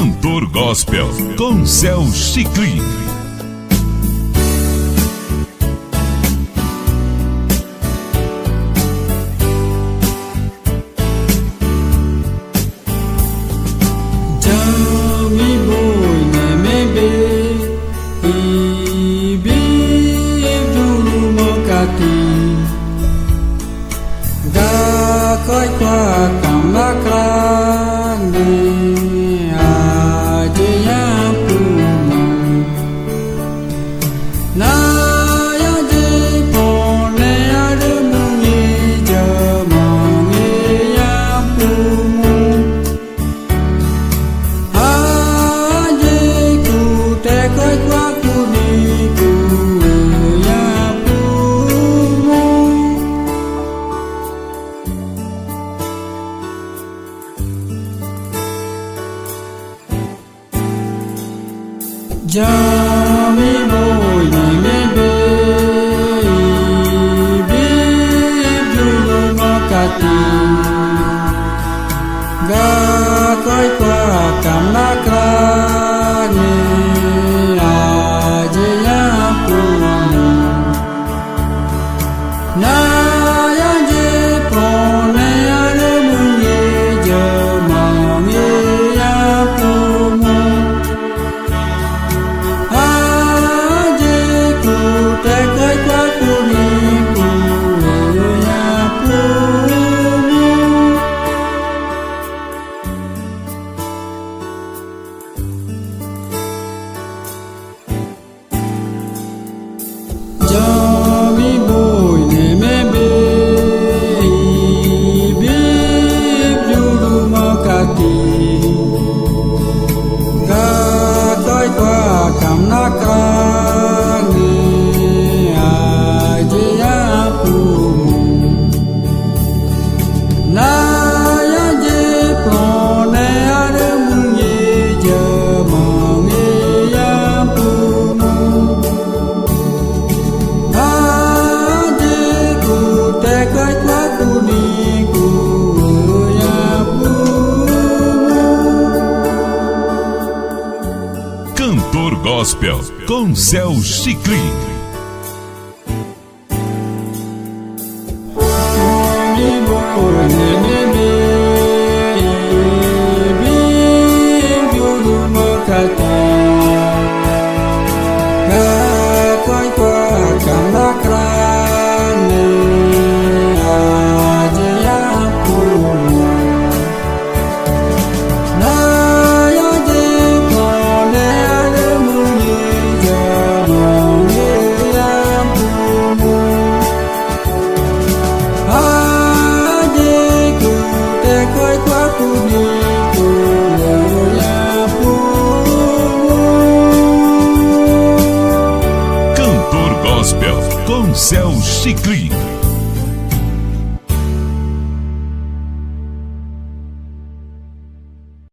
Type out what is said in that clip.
Cantor Gospel com Céu Chiclin. Coi qua cảm la grande aja puma na ya de pone ade mungi jamangi ya pumu aje ku te coi qua ku ni ku ya pumu Jami boy ni be bi dulu makati ga koi kwa kam na krani aje ya pumu na ya je pone ale mungi jamangi ya pumu te coi qua ku ni ku ya pumu Jami boy ne me be bi juru makati ga coi qua kam na krani Cantor Gospel com Céu Chiclin. Cantor Gospel com Céu Chiclin.